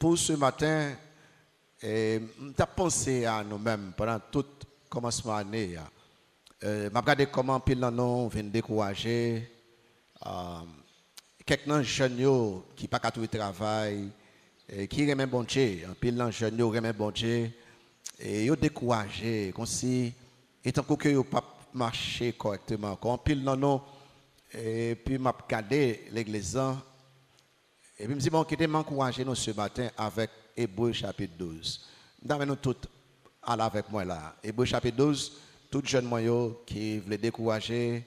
pour ce matin, je pensé à nous-mêmes pendant tout commencement d'année. Je regardé comment pile nous viennent décourager. Quelques jeunes qui n'ont pas trouvé travail, qui remet bon Dieu, pile de jeunes qui remet bon Dieu, et ils découragé, comme si, étant que ils n'ont pas marché correctement. Quand pile de nous, et puis je regardé l'église, et puis je me dis, bon, qui m'encourager nous ce matin avec Hébreux chapitre 12. Nous tous aller avec moi là. Hébreux chapitre 12, tout jeune moyen qui voulait décourager,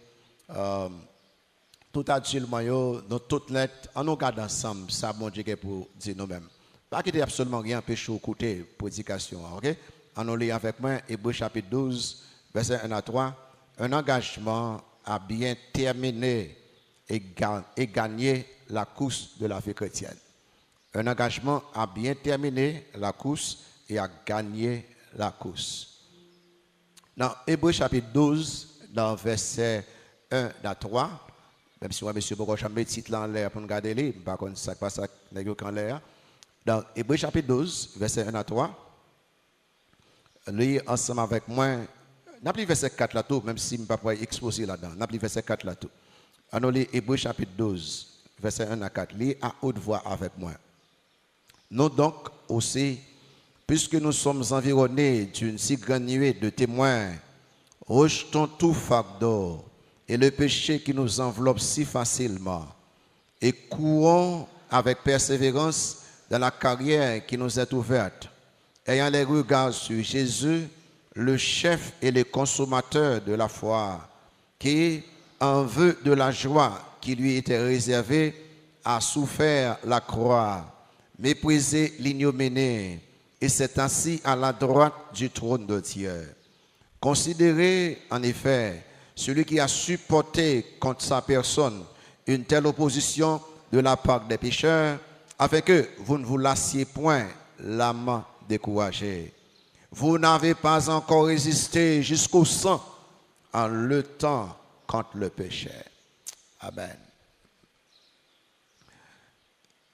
tout adulte moyen, nous toutes lettres, on nous garde ensemble, ça bon Dieu pour dire nous-mêmes. Pas qu'il y ait absolument rien empêché d'écouter prédication, ok? On lit avec moi Hébreux chapitre 12, verset 1 à 3. Un engagement à bien terminer et gagner la course de la vie chrétienne. Un engagement à bien terminer la course et à gagner la course. Dans Hébreux chapitre 12, dans verset 1 à 3, même si moi, monsieur, pourquoi je mets le titre en l'air pour nous garder les, par contre, ça passe à l'air. Dans Hébreux chapitre 12, verset 1 à 3, lisez ensemble avec moi. N'a pas verset 4 là tout, même si je ne peux pas exposer là-dedans. N'a pas verset 4 là tout. On lit Hébreux chapitre 12, verset 1 à 4. Lisez à haute voix avec moi. Nous donc aussi, puisque nous sommes environnés d'une si grande nuée de témoins, rejetons tout fardeau et le péché qui nous enveloppe si facilement et courons avec persévérance dans la carrière qui nous est ouverte, ayant les regards sur Jésus, le chef et le consommateur de la foi, qui, en vue de la joie qui lui était réservée, a souffert la croix, méprisé l'ignominie, et s'est assis à la droite du trône de Dieu. Considérez en effet celui qui a supporté contre sa personne une telle opposition de la part des pécheurs, afin que vous ne vous lassiez point l'âme découragée. Vous n'avez pas encore résisté jusqu'au sang en luttant contre le péché. Amen.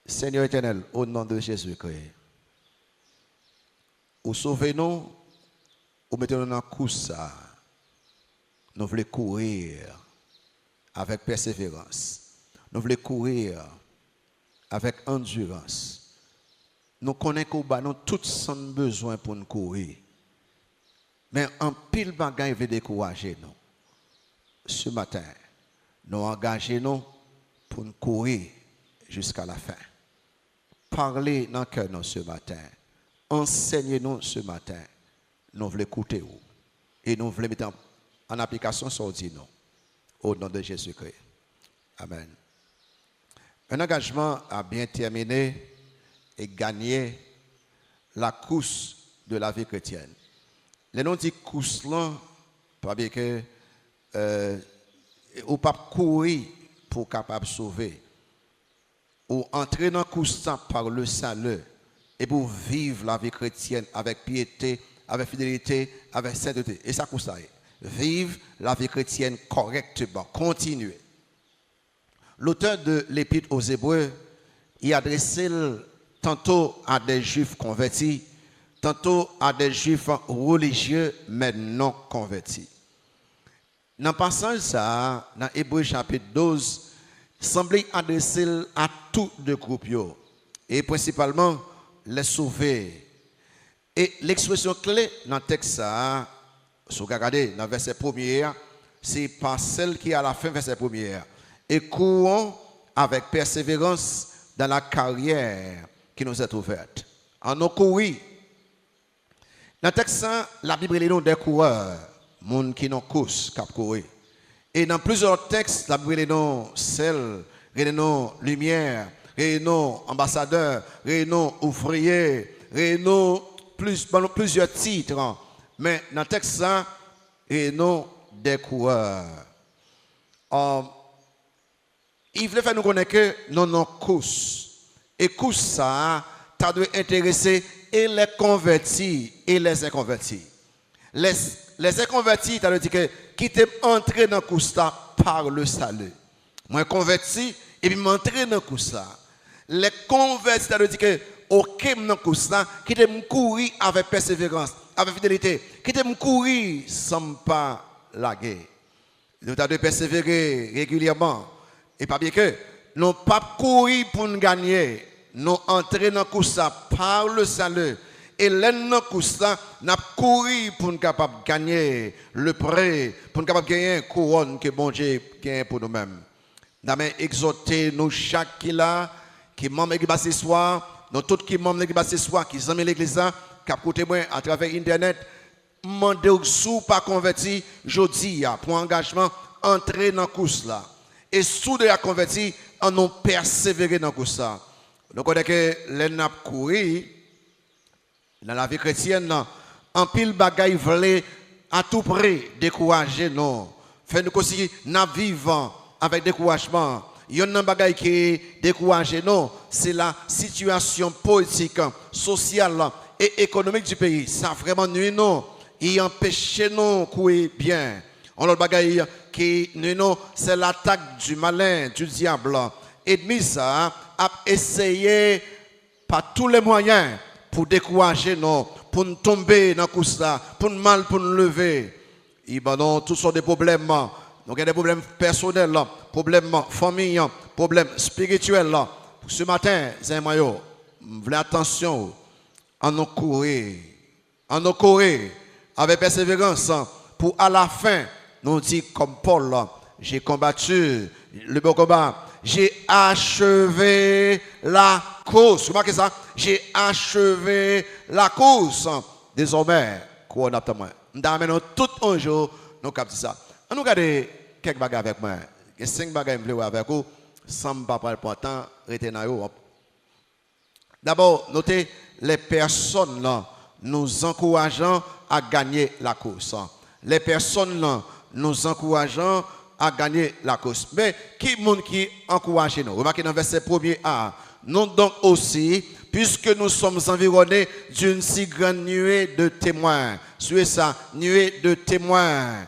Seigneur éternel, au nom de Jésus-Christ, vous sauvez-nous, vous mettez-nous dans la course. Nous voulons courir avec persévérance. Nous voulons courir avec endurance. Nous connaissons que nous avons tous besoin pour nous courir. Mais en pile bagaille veut décourager nous. Ce matin, nous engageons pour nous courir jusqu'à la fin. Parlez dans le cœur nous ce matin. Enseignez-nous ce matin. Nous voulons écouter vous. Et nous voulons mettre en application ce qu'on dit nous. Au nom de Jésus-Christ. Amen. Un engagement à bien terminer et gagner la course de la vie chrétienne. Les noms dit course là, pas bien que ou pas courir pour capable sauver, ou entrer dans la course par le salut et pour vivre la vie chrétienne avec piété, avec fidélité, avec sainteté. Et ça course ça. Vivre la vie chrétienne correctement, continuer. L'auteur de l'Épître aux Hébreux, il adressait tantôt à des juifs convertis, tantôt à des juifs religieux, mais non convertis. Dans le passage, ça, dans Hébreux chapitre 12, semblait adresser à tous les groupes, et principalement les sauvés. Et l'expression clé dans le texte, ça, si vous regardez dans le verset 1er, c'est pas celle qui est à la fin verset 1er. Et courons avec persévérance dans la carrière qui nous est ouverte. En nous courir. Dans le texte, la Bible est le nom des coureurs, gens qui n'ont course, qui courir. Et dans plusieurs textes, la Bible est le nom celle, le nom lumière, le nom ambassadeur, le nom ouvrier, le nom plusieurs titres. Mais dans le texte, le nom des coureurs. Il voulait faire nous connaître que nous avons course. Et course, ça, ça doit intéresser et les convertis et les inconvertis. Les inconvertis, ça veut dire que qui t'est entré dans la course par le salut. Moi, converti, et puis m'entrer dans la course. Les convertis, ça veut dire que OK dans course là, qui te courir avec persévérance, avec fidélité, qui te courir sans pas laguer. Nous avons de persévérer régulièrement. Et pas bien que nous pas courir pour nous gagner, nous entrer dans course par le salut. Et l'un course là, nous courir pour nous capable gagner le prêt, pour nous capable gagner une couronne que bon Dieu gagne pour nous-mêmes. Nous avons exhorté nous chaque qui là, qui est membre de l'église ce soir, nous tous qui sont membres de l'église ce soir, qui sont dans l'église là, qui ont écouté moi à travers Internet, demandez sous pas converti, jeudi pour engagement, entrer dans la course là. Et sous de la converti, on nous persévérer dans la course là. Nous connaissons que les n'a couru dans la vie chrétienne, en pile bagaille voulait à tout prix décourager nous. Fait nous aussi n'a vivant avec découragement. Il y a un bagaille qui décourage nous, c'est la situation politique, sociale et économique du pays. Ça vraiment nuit nous. Il empêche nous de courir bien. On a le bagaille qui nuit nous, c'est l'attaque du malin, du diable. Ennemi ça a essayé par tous les moyens pour décourager nous, pour nous tomber dans le coup ça, pour nous mal, pour nous lever. Il y a toutes sortes de problèmes. Donc il y a des problèmes personnels, problèmes famille, problèmes spirituels. Ce matin, Zémayo, vous voulez attention, à nous courir avec persévérance pour à la fin, nous dire comme Paul, j'ai combattu le bon combat, j'ai achevé la course. Remarquez ça, j'ai achevé la course. Désormais, quoi on attend moi. Nous avons tout un jour, nous captons ça. On nous regarde quelques bagages avec moi. Il y a 5 bagages que je veux avec vous, sans pas prendre le temps, retenir. D'abord, notez les personnes là, nous encourageant à gagner la course. Les personnes là, nous encourageant à gagner la course. Mais qui est-ce qui encourage nous? Remarquez dans le verset 1er. Nous donc aussi, puisque nous sommes environnés d'une si grande nuée de témoins. Suivez ça, nuée de témoins.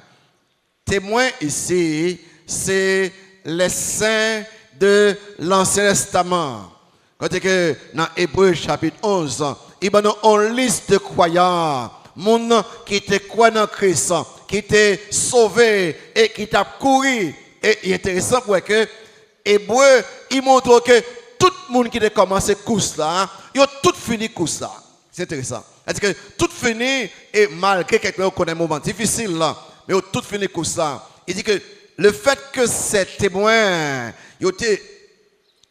Témoins ici, c'est les saints de l'Ancien Testament. Quand que dans Hébreux chapitre 11, il y a une liste de croyants, monde qui étaient croyants en Christ, qui étaient sauvés et qui t'a couru. Et il est intéressant pour que Hébreux, il montre que tout le monde qui a commencé course là, il a tout fini course là. C'est intéressant. C'est-à-dire que tout fini et malgré quelqu'un connaît un moment difficile là, mais il a tout fini course là. Il dit que le fait que ces témoins, ils ont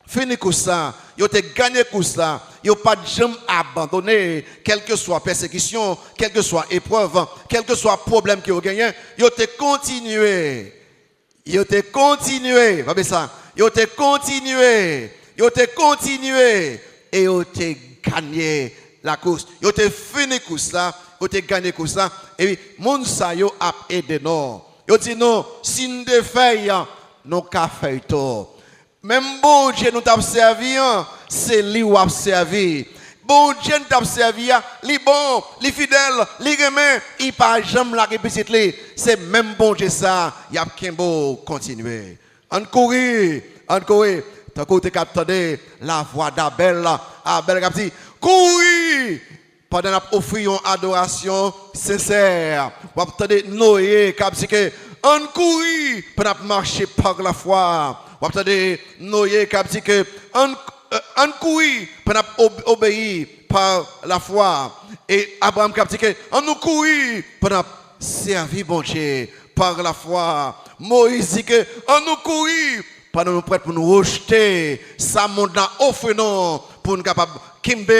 fini course ça, ils ont gagné course là, ils n'ont pas jamais abandonné, quelle que soit persécution, quelle que soit épreuve, quel que soit problème qu'ils ont gagné, ils ont continué. Ils ont continué. Ça. Ils ont continué. Ils ont continué. Et ils ont gagné la course. Ils ont fini course là, ils ont gagné course là. Et puis, moun sa yo a aidé nous. Ils ont dit non, si nous devons faire, nous avons fait tout. Même bon Dieu nous t'a servi, c'est lui qui a servi. Bon Dieu nous t'a servi, lui bon, lui fidèle, lui remet, il pas jamais la répéter. C'est même bon Dieu ça, il y a qu'un beau continuer. On courir. Tant que tu as la voix d'Abel, Abel a dit, courir. Pendant qu'on offre une adoration sincère, vous entendez Noé qui a dit que on courir pour marcher par la foi. Vous entendez Noé qui a dit que on courir pour obéir par la foi. Et Abraham qui a dit que on nous courir pour servir bon Dieu par la foi. Moïse dit que on nous courir pour nous prêter pour nous rejeter ça monde offre non pour nous capable kimbe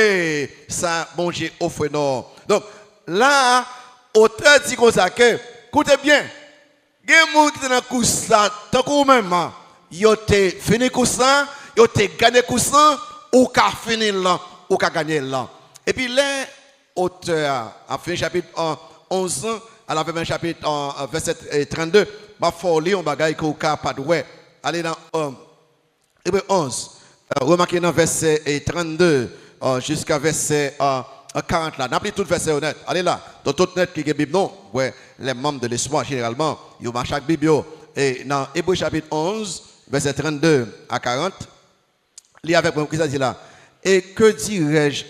ça bon Dieu offre non. Donc là auteur dit comme ça que écoutez bien, il y a des gens qui sont dans la course là tant que même ils ont fini course là, ils ont gagné course là ou qu'a fini là ou qu'a gagné là. Et puis les auteurs a fait chapitre 11 à la fin chapitre verset 32 va faut lire un bagage qu'on n'a pas de ouais. Allez dans Hébreux 11. Remarquez dans verset 32 jusqu'à verset 40 là. N'appelez tout le verset honnête. Allez là. Dans toute net qui est Bible non. Ouais, les membres de l'espoir généralement, ils ont chaque Bible. Et dans Hébreux chapitre 11 verset 32 à 40. Lisez avec moi ce que ça dit là. Et que dirais-je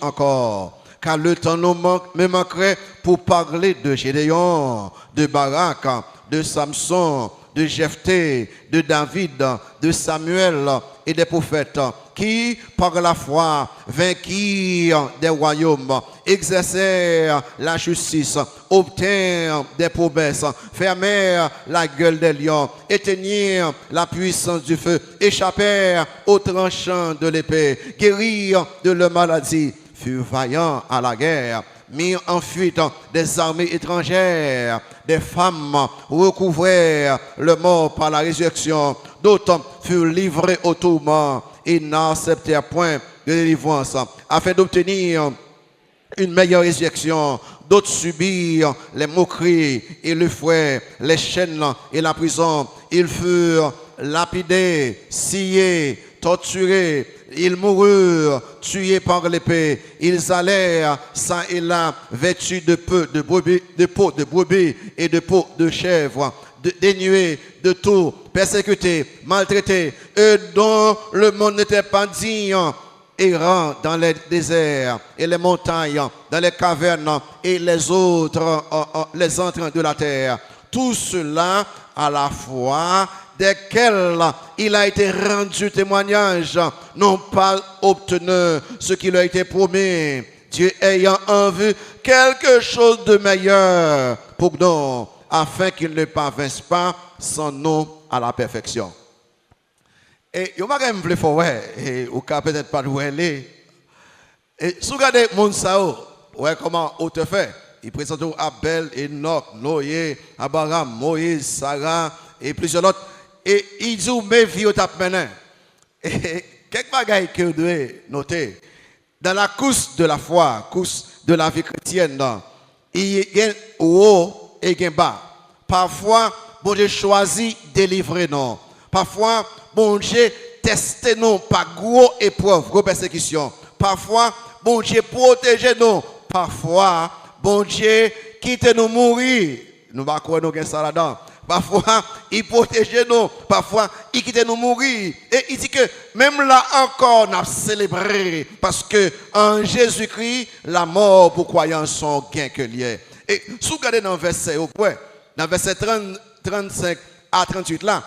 encore? Car le temps me manquerait pour parler de Gédéon, de Barak, de Samson, de Jephthé, de David, de Samuel et des prophètes qui, par la foi, vainquirent des royaumes, exercèrent la justice, obtinrent des promesses, fermèrent la gueule des lions, éteignirent la puissance du feu, échappèrent aux tranchants de l'épée, guérirent de leur maladie, furent vaillants à la guerre, mirent en fuite des armées étrangères, des femmes recouvrèrent le mort par la résurrection, d'autres furent livrés au tourment et n'acceptèrent point de délivrance, afin d'obtenir une meilleure résurrection. D'autres subirent les moqueries et le fouet, les chaînes et la prison. Ils furent lapidés, sciés, torturés. Ils moururent, tués par l'épée. Ils allèrent, ça et là, vêtus de peau de brebis et de peau de chèvre, dénués de tout, persécutés, maltraités, eux dont le monde n'était pas digne, errant dans les déserts et les montagnes, dans les cavernes et les entrants de la terre. Tout cela à la fois desquels il a été rendu témoignage, n'ont pas obtenu ce qui leur a été promis, Dieu ayant en vue quelque chose de meilleur pour nous, afin qu'ils ne parvinssent pas sans nous à la perfection. Et il y a un peu et ou peut-être pas où elle est. Et si vous regardez mon sao, ouais, comment on te fait? Il présente Abel, Enoch, Noé, Abraham, Moïse, Sarah et plusieurs autres. Et il dit, mes vies au tap maintenant. Et quelques bagailles que vous devez noter. Dans la course de la foi, course de la vie chrétienne, il y a un haut et un bas. Parfois, bon Dieu choisit délivrer nous. Parfois, bon Dieu teste nous par gros épreuves, gros persécutions. Parfois, bon Dieu protège nous. Parfois, bon Dieu quitte nous mourir. Nous ne pouvons pas nous ça là-dedans. Parfois, il protège nous. Parfois, il quitte nous mourir. Et il dit que même là encore, on a célébré. Parce que en Jésus-Christ, la mort pour croyants sont gain que lié. Et si vous regardez dans le verset, dans le verset 35 à 38 là,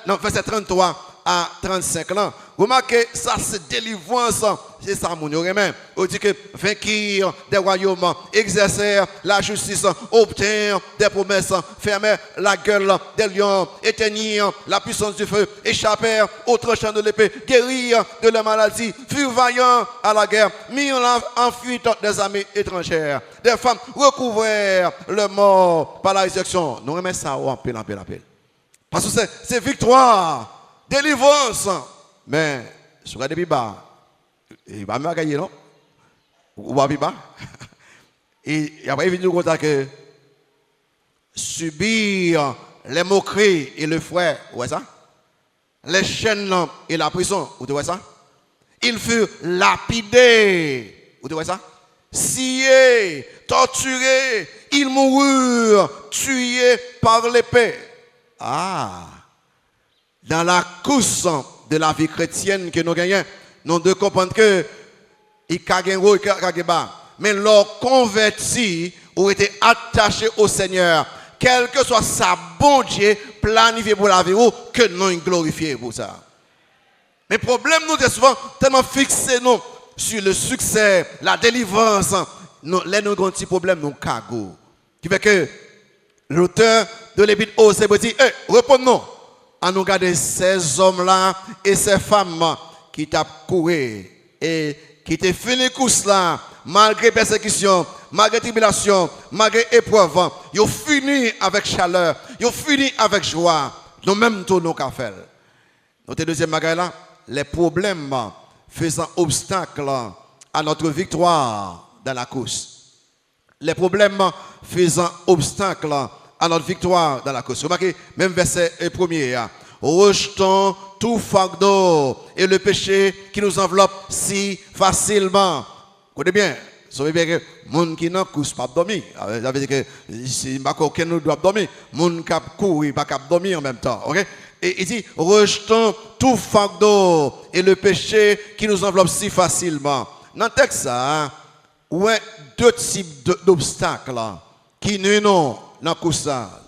dans le verset 33 à 35 là, remarquez, ça c'est délivrance, c'est ça mon même. On dit que vainquir des royaumes, exercer la justice, obtenir des promesses, fermer la gueule des lions, éteindre la puissance du feu, échapper aux tranchants de l'épée, guérir de la maladie, furent vaillants à la guerre, mis en fuite des armées étrangères, des femmes recouvrèrent le mort par la résurrection. Nous remettons ça en pile. Parce que c'est victoire. Délivrance. Mais, si vous regardez Biba, il va me gagner, non? Ou pas Biba? Et après, il nous dire que subir les moqueries et le fouet, vous voyez ça? Les chaînes et la prison, vous voyez ça? Il fut lapidé, vous voyez ça? Scié, torturé, ils moururent, tués par l'épée. Ah! Dans la course de la vie chrétienne que nous gagnons, nous devons comprendre que il y a un haut et il y a bas. Mais leur converti ou été attaché au Seigneur, quel que soit sa bon Dieu planifié pour la vie ou que nous glorifié pour ça. Mais le problème, nous sommes souvent tellement fixés nous, sur le succès, la délivrance. Nous avons un petit problème, nous cago. Qui fait que l'auteur de l'Épître aux Hébreux dit, répondons-nous. À nous garder ces hommes-là et ces femmes qui t'ont couru et qui t'ont fait les courses là, malgré persécution, malgré tribulation, malgré épreuve. Ils ont fini avec chaleur, ils ont fini avec joie. Nous-mêmes, tous nos cafés. Notre deuxième bagaille là, les problèmes faisant obstacle à notre victoire dans la course. Les problèmes faisant obstacle à notre victoire dans la course. Remarquez, même verset premier. Rejetons tout fardeau et le péché qui nous enveloppe si facilement. Vous connaissez bien, vous savez bien que les gens qui n'ont pas dormir. Ça veut dire que si aucun nous doit dormir, les gens qui courent, ils ne peuvent pas dormir en même temps. Okay? il dit, rejetons tout fardeau et le péché qui nous enveloppe si facilement. Dans le texte, ça, ouais, deux types d'obstacles qui nous dans le cours ça.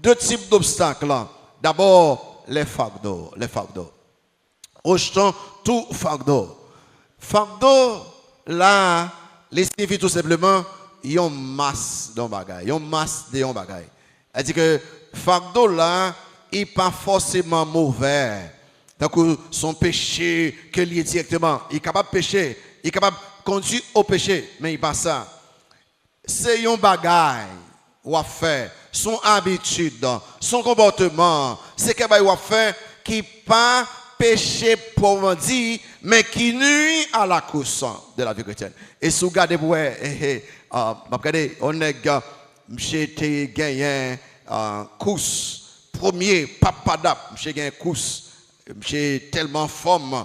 Deux types d'obstacles. D'abord, les fardeaux. Rejetons tout fardeau. Fardeau, là, les signifie tout simplement, yon masse de bagaille. Yon masse de yon bagaille. C'est-à-dire que fardeau, là, il n'est pas forcément mauvais. Donc, son péché que lié directement, il est capable de pécher, il est capable de conduire au péché, mais il n'est pas ça. C'est yon bagaille ou a fait, son habitude, son comportement, c'est qu'il a fait qui pas péché pour dire, mais qui nuit à la course de la vie chrétienne. Et si vous regardez, on est j'ai gagné course, premier, papadap, j'ai gagné course, j'ai tellement forme,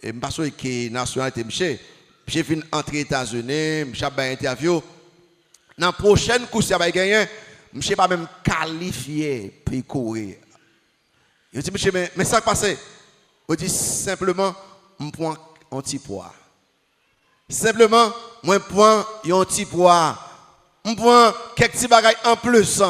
et je pense que nationalité, j'ai fini entrer aux États-Unis, j'ai fait une interview. Dans la prochaine course, j'ai gagné, je ne suis pas même qualifié pour courir. Je dis, monsieur, mais ça qui passe, je dis simplement, je prends un petit poids. Simplement, je prends un petit poids. Je prends quelques petits bagages en plus.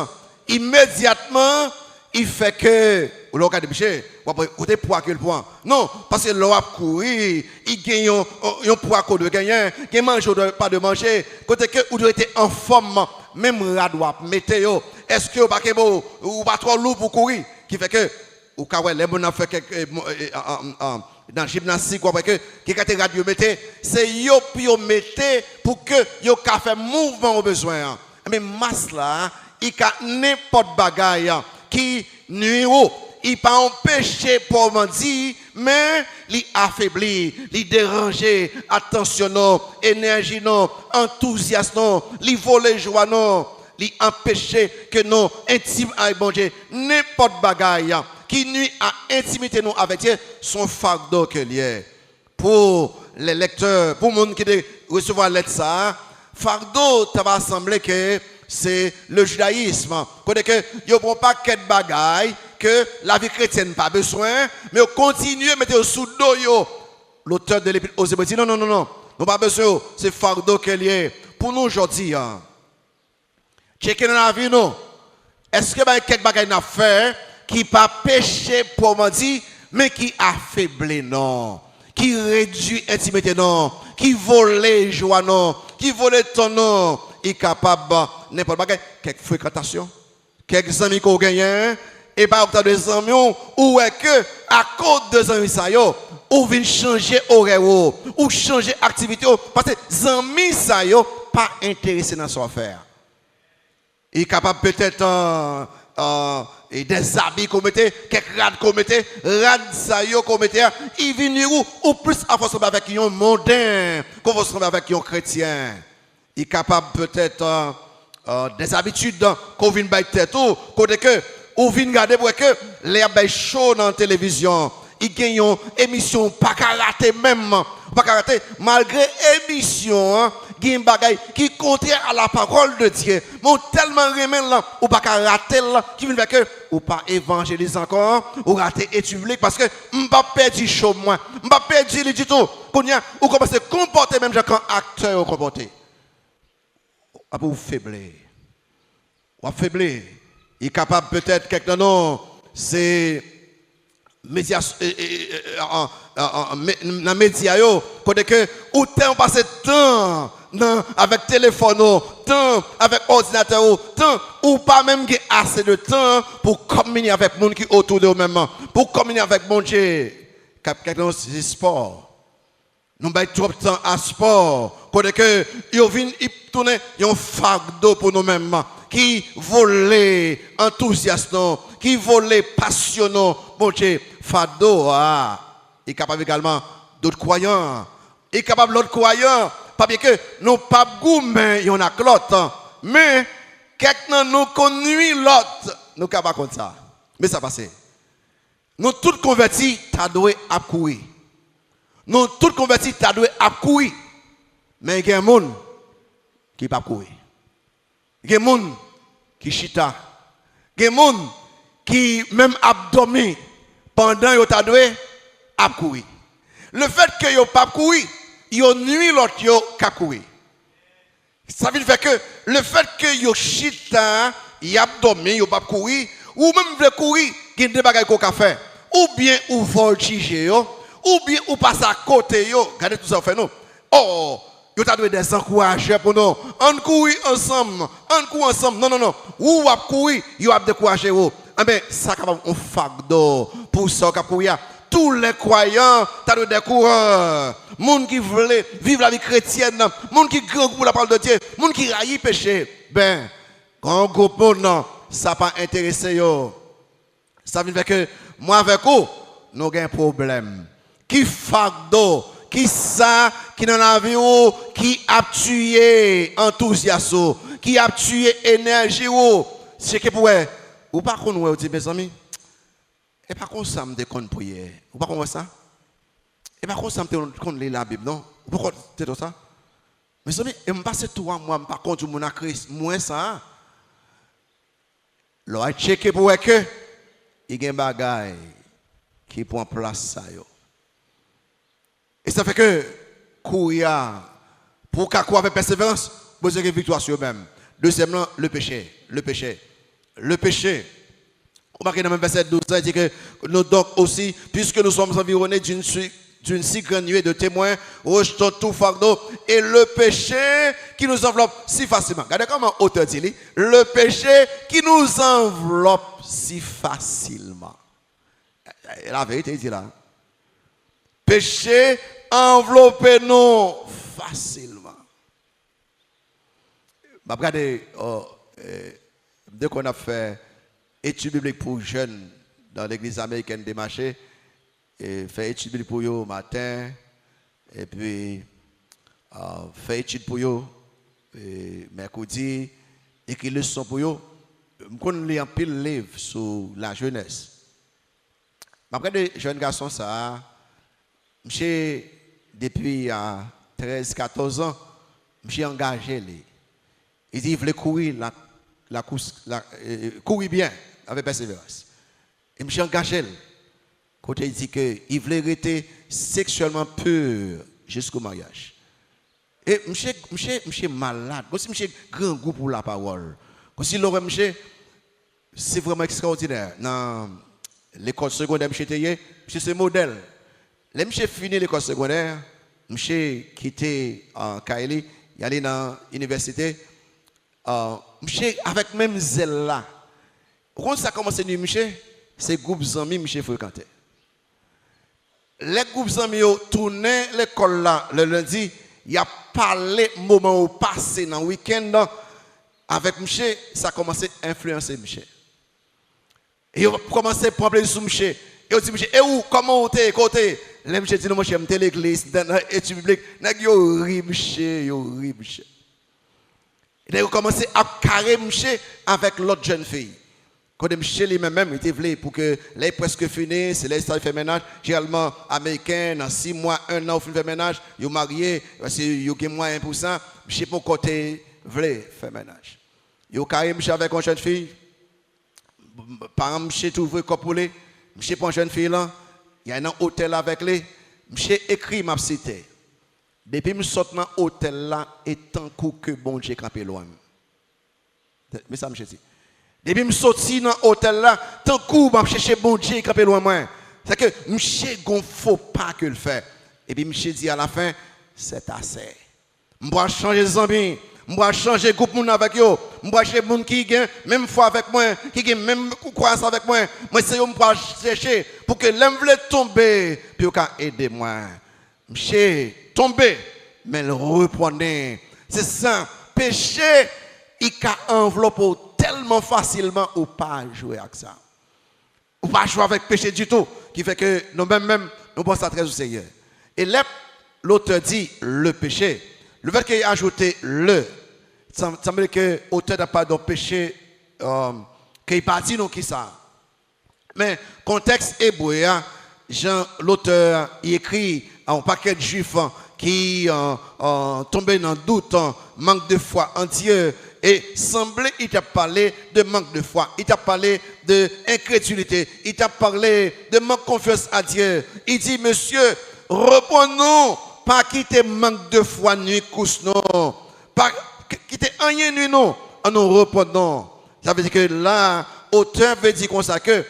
Immédiatement, il fait que, ou l'on regarde, monsieur, vous avez poids que le point. Non, parce que l'on a couru, il gagne un poids qu'on doit gagner, il mange ou pas de manger, côté que vous devez être en forme, même radouap, météo. Est-ce que vous pas trop lourd pour courir, qui fait que, ou quand les gens fait quelque dans le gymnastique, qui a radio mettez, c'est yo pour mettez pour que yo ka fait mouvement au besoin. Mais masse là, il a n'importe bagaille qui nuit, il pas empêché pour me dire, mais il affaiblit, il déranger, attention non, énergie non, enthousiasme non, il voler joie non, il empêcher que nous intime avec bon Dieu, n'importe bagaille qui nuit à intimité nous avec Dieu, son fardeau que lié. Pour les lecteurs, pour les gens qui recevoir lettre ça, fardeau, ça va sembler que c'est le judaïsme. Quand que yo prend pas quelque bagaille que la vie chrétienne n'a pas besoin, mais on continue à mettre sous dos yo. L'auteur de l'Épître aux Hébreux dit non, nous pas besoin, c'est fardeau que lié. Pour nous aujourd'hui, checker dans la vie, non. Est-ce que quelque bagaille n'a fait qui pas péché pour me dire, mais qui affaiblit, non. Qui réduit intimité, non. Qui vole joie, non. Qui vole ton nom. Il est capable, n'importe quoi, quelques fréquentations, quelques amis qu'on gagne, et pas autant de amis, ou est que, à cause de amis, ça yo, ou vient changer horaire, ou changer activité, parce que les amis, ça yo, pas intéressé dans son affaire. Il est capable peut-être et des habits qu'on mettait, quelques rades qu'on mettait, rades ça yo qu'on mettait, ils viennent ou plus à force avec un mondain, qu'on va se avec un chrétien. Il est capable peut-être des habitudes qu'on vient de tête ou côté que ou vient regarder pour que l'air chaud dans la télévision. Il gagne une émission pas rater même, pas rater malgré émission. Il y a un bagage qui est contraire à la parole de Dieu. Mais tellement remède là, ou pas rater là, qui veut dire que ou pas évangéliser encore, ou rater étudier parce que on pas perdre chaud moi, on pas perdre du tout. Ou commencer à comporter même quand acteur au comporter. Ou faiblir. Ou faiblir. Il est capable peut-être quelqu'un non, c'est médias dans médias yo côté que ou temps passer temps avec téléphone, temps avec ordinateur, temps ou pas même assez de temps pour communiquer avec les gens qui autour de eux-mêmes, pour communiquer avec mon Dieu. Quelqu'un c'est sport. Nous avons trop de temps à sport. Côté que ils viennent tourner un fardeau pour nous-mêmes qui volent enthousiasme, qui volent passionnant. Bon Dieu, fardeau il est capable également d'autres croyants. Il est capable d'autres croyants. Pas bien que nous pas gourmets, il y en a que l'autre. Mais quelqu'un nous conduit l'autre. Nous ne sommes pas comme ça. Mais ça passe. Nous tous convertis, tu dois courir. Nous tous convertis, tu dois courir. Mais il y a des gens qui ne peuvent pas courir. Il y a des gens qui chita. Il y a des gens qui même abdomen pendant yo t'a doué a courir. Le fait que yo pas courir, yo nuit l'autre yo ka courir. Ça veut dire que le fait que yo chita, y abdomen yo pas courir ou même veut courir, gen des bagages qu'on ka faire ou bien ou voltiger yo ou bien ou passe à côté yo. Regardez tout ça fait non. Oh, yo t'a doué des encourager pour nous. On courir ensemble, on court ensemble. Non non non. Ou va courir, yo a décourager vous. Ah ben ça capable un fardeau pour ça qu'a courir. Tous les croyants, t'as des coureurs, monde qui veulent vivre la vie chrétienne, monde qui grand pour la parole de Dieu, monde qui raille péché. Ben, quand groupe non, ça pas intéressé yo. Ça veut dire que moi avec vous, nous avons un problème. Qui fardeau, qui ça, qui dans la vie qui a tué enthousiasme, qui a tué énergie c'est que pour ou pas qu'on nous dit mes amis. Et pas comme ça, me compte prière. Ou pas comme ça? Et pas comme ça, me compte lire la Bible, non? Pourquoi c'est tout ça? Mais amis, et me passe 3 mois, me pas contre mon Christ, moins ça. Là, checker pour que il y a un bagage qui prend place ça yo. Et ça fait que courir pour qu'à quoi avec persévérance, vous avez victoire sur eux-mêmes. Deuxièmement, le péché. On marque dans le même verset 12, il dit que nous donc aussi, puisque nous sommes environnés d'une si grande nuée de témoins, rejetons tout fardeau et le péché qui nous enveloppe si facilement. Regardez comment l'auteur dit, le péché qui nous enveloppe si facilement. La vérité, il dit là. Péché enveloppez-nous facilement. Regardez, dès qu'on a fait études bibliques pour jeunes dans l'église américaine des marchés, et fait études bibliques pour eux au matin, et puis fait études pour eux mercredi, écrit leçon pour eux. Je connais un pile livre sur la jeunesse. Après des jeunes garçons, ça, monsieur, depuis 13-14 ans, j'ai engagé. Il dit qu'il voulait courir la course, courir bien, avec persévérance. Et je engagé. Quand il dit qu'il voulait rester sexuellement pur jusqu'au mariage. Et monsieur malade, comme si monsieur grand goût pour la parole. Comme si l'aurait monsieur, c'est vraiment extraordinaire. Dans l'école secondaire, monsieur c'est modèle. Là, monsieur fini l'école secondaire, monsieur quitté en Kaili, il allait dans l'université. Monsieur, avec même zèle là, quand ça commence à monsieur, c'est groupe amis monsieur fréquentait. Les groupes amis tournaient l'école là le lundi, il a parlé moment où passé dans le week-end avec monsieur, ça a commencé à influencer monsieur. Et il a commencé à prendre plaisir sur monsieur. Et il dit monsieur, et où comment t'es côté? Les monsieur dit non monsieur, j'aime l'église dans l'étude biblique, nèg yo ri monsieur. Il a commencé à carrer monsieur avec l'autre jeune fille. Quand monsieur lui-même, il était venu pour que les presque fini, c'est les stars fait ménage, généralement américain, dans 6 mois, 1 an, il fait ménage, il est marié, parce qu'il y a moins 1%, monsieur pour côté voulait faire ménage. Il a carré monsieur avec une jeune fille, par exemple, monsieur tout ouvert copulé, monsieur pour une jeune fille là, il y a un hôtel avec lui, monsieur écrit m'a cité. Depuis que je sors dans l'hôtel là, et tant que bon Dieu campé loin. Mais ça me dit. Depuis que je sors dans l'hôtel là, tant que je cherche bon Dieu campé loin moi. C'est que je ne faut pas que le fait. Et puis je dit à la fin, c'est assez. Je dois changer les amis. Je dois changer le groupe avec eux. Je dois chercher les gens qui gagnent même foi avec moi, qui gagnent même croissance avec moi. Moi, c'est eux que je chercher pour que l'homme veut tomber, puis aider moi. Je tomber, mais le reprenez. C'est ça. Péché, il a enveloppé tellement facilement ou pas jouer avec ça. Ou pas jouer avec péché du tout, qui fait que nous-mêmes, nous pensons très au Seigneur. Et là, l'auteur dit le péché. Le fait qu'il a ajouté le, ça veut dire que l'auteur n'a pas de péché, qu'il partit non qui ça. Mais contexte hébreu, Jean, l'auteur, il écrit à un paquet de juifs qui tombaient dans le doute, manque de foi en Dieu, Et semblait, il t'a parlé de manque de foi. Il t'a parlé d'incrédulité. Il t'a parlé de manque de confiance à Dieu. Il dit, monsieur, reprenons, pas quitter manque de foi, nuit, couche, non. Pas quitter rien, nuit, non. En nous reprenons. Ça veut dire que là, auteur veut dire comme ça que,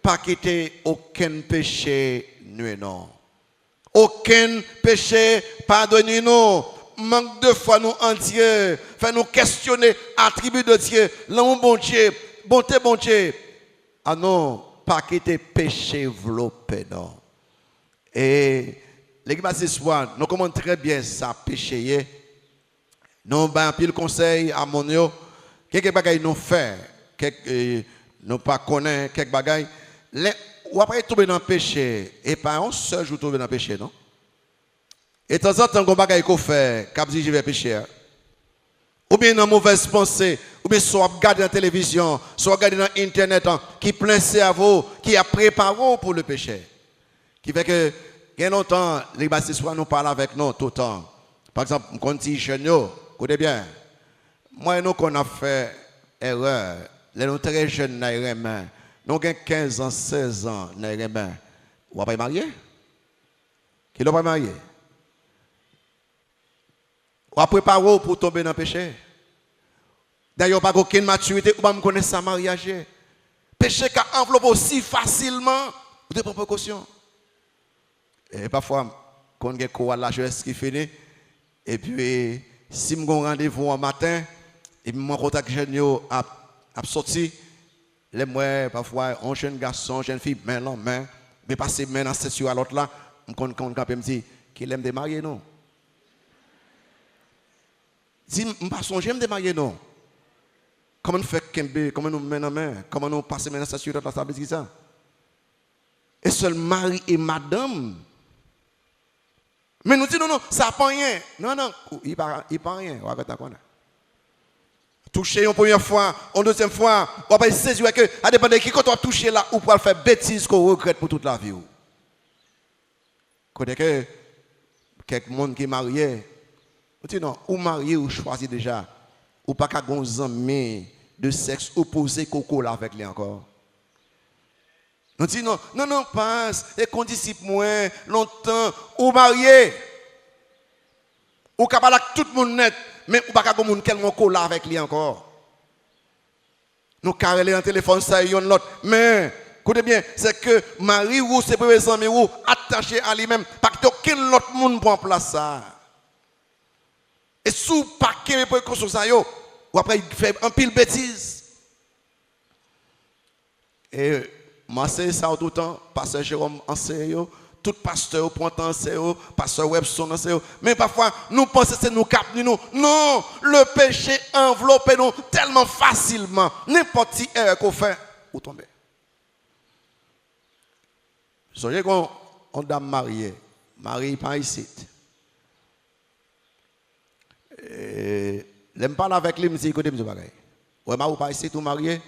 pas quitter aucun péché, nuit, non. Aucun péché, pardonnez-nous. Manque de foi nous en Dieu. Fait nous questionner attribut de Dieu. L'amour bon Dieu. Bonté bon Dieu. Ah non, pas quitter péché développé non. Et l'église ce soir, nous comprenons très bien ça péché. Nous avons pile conseil à mon yo. Quelques bagailles nous faire, nous pas connaît quelques bagailles. Ou après tomber dans le péché et pas un seul jour tomber dans le péché non. Et de temps en temps, on a qu'on fait, quand je vais pécher. Ou bien dans mauvaise pensée, ou bien soit regarder dans la télévision, soit regarder dans Internet, qui plein cerveau, qui a préparé pour le péché. Qui fait que, il y a longtemps, les bâtisses nous parlent avec nous tout le temps. Par exemple, quand on dit jeune, écoutez bien, moi, nous, qu'on a fait erreur, les nous très jeunes, nous avons 15 ans, 16 ans, on ne va pas marier? Qui ne va pas marier? On va préparer pour tomber dans le péché. D'ailleurs, pas aucune maturité, on va me connaître sa mariage. Péché qui enveloppe aussi facilement, vous devez prendre précaution. Et parfois, quand on a la jeunesse qui finit, et puis, si je un rendez-vous un matin, et puis, mon contact jeune a sorti, les moi, parfois, un jeune garçon, une jeune fille, main en main, mais passer main dans cette sur l'autre là, quand me dit qu'il aime démarrer, non? Si je ne pas songer me démarrer, non. Comment on fait comment nous menons en main, comment nous passons maintenant ça sur la table ça. Et seul mari et madame. Mais nous disons non, ça n'a pas rien. Non, non, il n'y a pas rien. Toucher une première fois, une deuxième fois, on va saisir que, à dépendre de qui, quand on va toucher là, ou pour faire bêtise qu'on regrette pour toute la vie. Quand que quelqu'un qui est marié, non, ou marié ou choisi déjà, ou pas qu'à gon amis de sexe opposé coco là avec lui encore. On dit non, non, non, passe, et qu'on disciple moins longtemps, ou marié, ou capable avec tout le monde net, mais ou pas qu'à gon quelqu'un colla avec lui encore. Nous carrelons en téléphone, ça y est l'autre, mais écoutez bien, c'est que Marie ou ses premiers amis ou attaché à lui-même, pas que aucun autre monde prend place ça. Et sous paquet de précautions ça yo, ou après il fait un pile bêtise. Et moi c'est ça tout le temps, pasteur Jérôme enseigne, tout pasteur prend enseigne, pasteur Webson enseigne, mais parfois nous pensons que c'est nous cap nous. Non, le péché enveloppe nous tellement facilement. N'importe qui erreur qu'on fait, ou tomber. Soyez qu'on dame mariée, mariée pas ici. L'aime parler avec lui, me dit écoutez, monsieur Bagay. Ouais, ma ou pas ici, tout marié,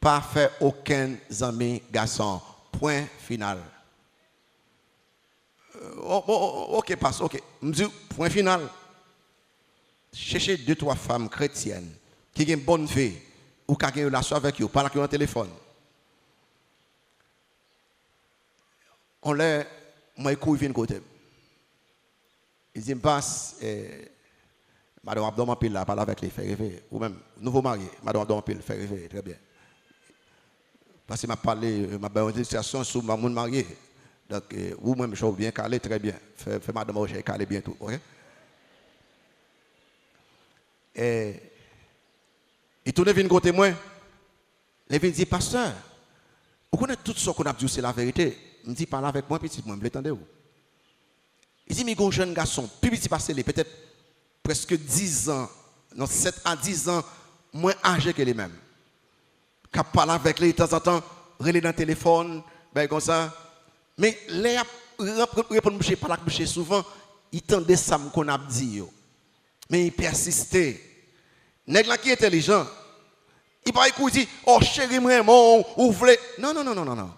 pas faire aucun ami garçon. Point final. Ok, passe, ok. Me dit point final. Cherchez 2-3 femmes chrétiennes qui ont une bonne fille ou qui ont une relation avec eux, parlez avec eux au téléphone. On l'a, moi, il vient de côté. Il dit, me passe. Madame Abdom Pile là, parle avec les, fait rêver. Ou même, nouveau marié, Madame Abdom Pile, fait rêver, très bien. Parce que m'a parlé, ma illustration sur ma monde marié. Donc, vous-même, je suis bien calé, très bien. Fait Madame Roger calé bien tout, ok? Et il tourne vers une côté moi. Il vient dire, pasteur, vous connaissez tout ce qu'on a dit, c'est la vérité. Il me dit, parle avec moi, petit, moi, je l'attendais. Il dit, mais un jeune garçon, plus petit passé, peut-être presque 10 ans, non, 7 à 10 ans, moins âgé que les mêmes. Qui parle avec lui de temps en temps, relais dans le téléphone, ben comme ça. Mais les répondre boucher par la bouche souvent, il tendait ça qu'on a dit. Mais il persistait. Nèg là qui est intelligent, il pas écouter, oh chéri vraiment, ou voulez. Non, non, non, non, non, non.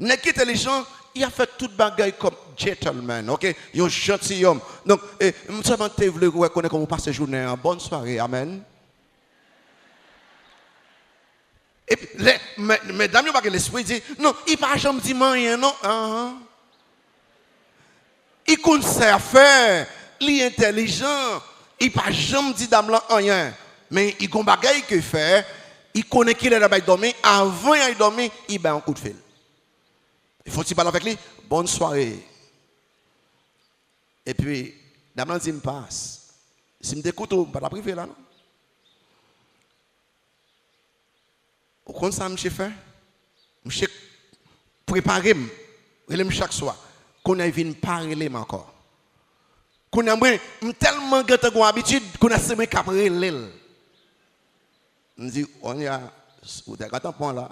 Nèg qui est intelligent, il a fait toute bagaille comme gentleman, ok? Il est un gentilhomme. Donc, je seulement te voulais reconnaître comment on passe la journée. Bonne soirée, amen. Et puis, mesdames, l'esprit dit, non, il ne va jamais dire rien, non. Il connaît à faire, il est intelligent, il ne va jamais dire dame là rien. Mais il y a des choses qu'il fait, il connaît qu'il est là-bas dormir, avant de dormir, il bat un coup de fil. Il faut qu'il parle avec lui, bonne soirée. Et puis, dame là dit, me passe. Si je m'écoute, je ne vais pas la priver là, non? Au compte ça, je fais, je prépare chaque soir. Qu'on a vu parler encore. Qu'on a tellement de habitude qu'on a semé caprer l'île. On dit, on y a, ou t'as un point là.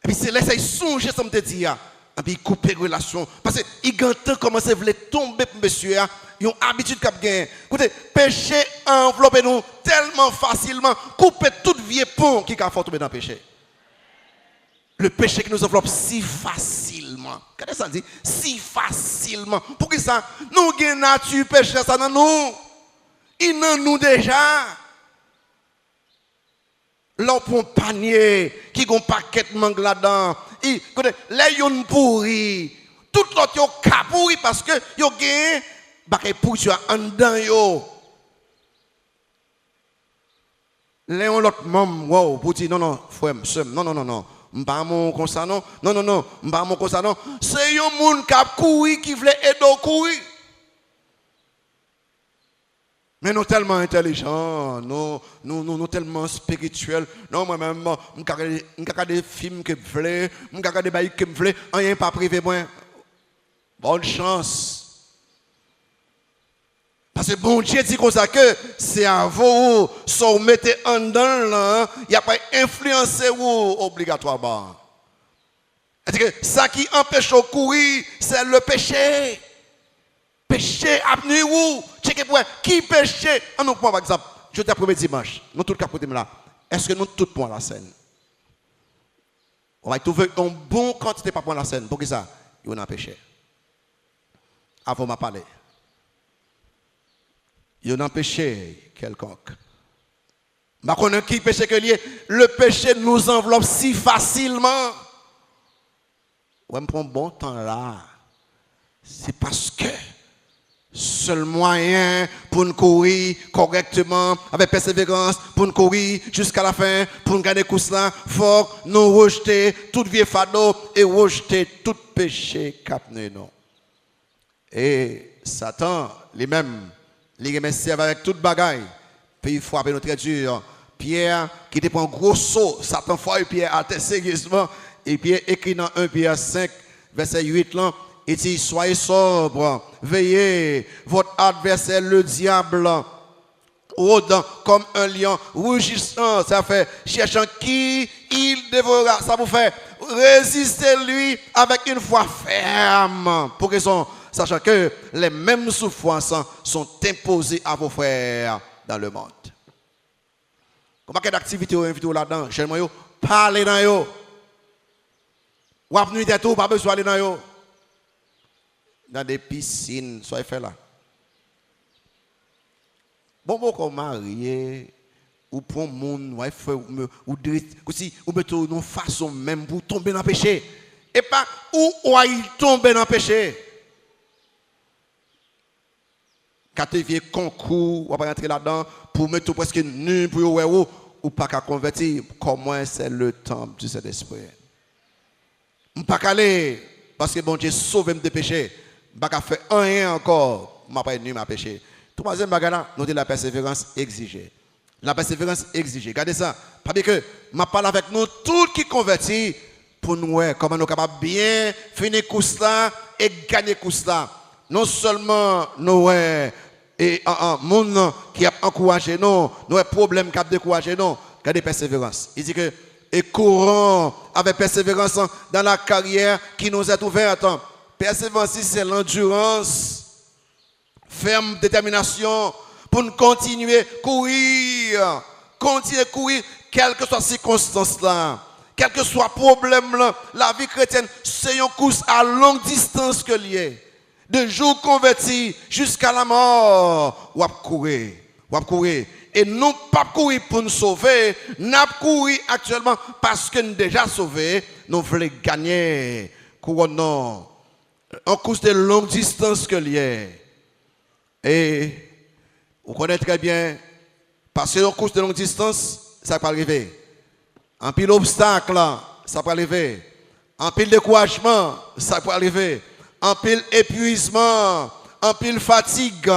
Et puis c'est là, ça songe, ça me dit, et puis il coupe les relations. Parce qu'il gâte comment ça voulait tomber pour monsieur. Ils ont habitude de gagner. Écoutez, péché enveloppe nous tellement facilement, couper tout vieux pont qui a fait tomber dans le péché. Le péché qui nous enveloppe si facilement. Qu'est-ce que ça dit? Si facilement. Pour que ça, nous avons nature péché ça dans nous. Il dans nous déjà. Là, pour un panier qui a un paquet de mangue là-dedans. Écoutez, les yon pourri. Tout l'autre yon ka pourri parce que yon gen bakay pourri en dedans yo. Les yon l'autre mam, wow, pour dire non, frère, non. M'pa mon comme ça non. Non, m'pa mon comme ça non. C'est yon moun qui a couru qui veut aider courir. Mais nous tellement intelligents, nous tellement spirituels. Non, moi-même, je regarde des films que je veux, je regarde des bails que je veux, rien pas privé moi. Bonne chance. Parce que bon Dieu dit comme ça que c'est à vous, si vous mettez en dedans là, il n'y a pas influencé vous obligatoirement. C'est-à-dire que ça qui empêche de courir, c'est le péché. Péché à venir où? Qui péché? Nous prenons par exemple, je te premier dimanche, nous tous capotés là. Est-ce que nous tous prenons la scène? On va trouver une bonne quantité pour prendre la scène. Pour que ça? Il y a un péché. Avant de parler. Il y a un péché quelconque. Je connais qui péché que lié. Le péché nous enveloppe si facilement. On prend bon temps là. C'est parce que seul moyen pour nous courir correctement, avec persévérance, pour nous courir jusqu'à la fin, pour nous garder cela, faut nous rejeter tout vieux fardeau et rejeter tout péché capné nous. Et Satan, lui-même, il remercie avec toute bagaille, puis il frappe nous très dur. Pierre, qui te prend un gros saut, Satan frappe Pierre à terre sérieusement, et Pierre écrit dans 1 Pierre 5, verset 8 là. Il dit, soyez sobre, veillez, votre adversaire, le diable, rôdant comme un lion, rougissant, ça fait, cherchant qui il dévorera. Ça vous fait résister lui avec une foi ferme. Pour raison, sachant que les mêmes souffrances sont imposées à vos frères dans le monde. Comment quelle activité vous invitez là-dedans? J'aimerais parler dans yo. Ou à venir tout, pas besoin d'aller dans yo. Dans des piscines, soyez fait là. Bon, comme marié, ou pour monde, ou mettez une façon même pour tomber dans le péché. Et pas où il tombe dans le péché. Quand tu viens concours, ou pas rentrer là-dedans, pour mettre presque nu, pour ou pas qu'à convertir, comment c'est le temple du Saint-Esprit. Je ne peux pas aller, parce que bon Dieu sauve des péchés. Je ne peux pas faire rien encore, je ne peux pas nu ma péché. Troisième bagage, nous avons la persévérance exigée. La persévérance exigée. Regardez ça. Parce que je parle avec nous, tout qui convertit, pour nous, comment nous sommes capables de bien finir cela et gagner cela. Non seulement nous, et un monde qui a encouragé nous, nous avons problème qui a découragé nous, regardez persévérance. Il dit que, et courons avec persévérance dans la carrière qui nous est ouverte. Persévérance, c'est l'endurance, ferme détermination pour nous continuer à courir, quelles que soient les circonstances là, quel que soit le problème là. La vie chrétienne, c'est une course à longue distance que lié. De jour converti jusqu'à la mort, ou à courir. Et nous pas courir pour nous sauver, nous courir actuellement parce que nous déjà sauvés, nous voulons gagner couronne en course de longue distance que lié. Et vous connaissez très bien, passer en course de longue distance, ça va arriver. En pile obstacle, ça va arriver. En pile découragement, ça va arriver. En pile épuisement, en pile fatigue.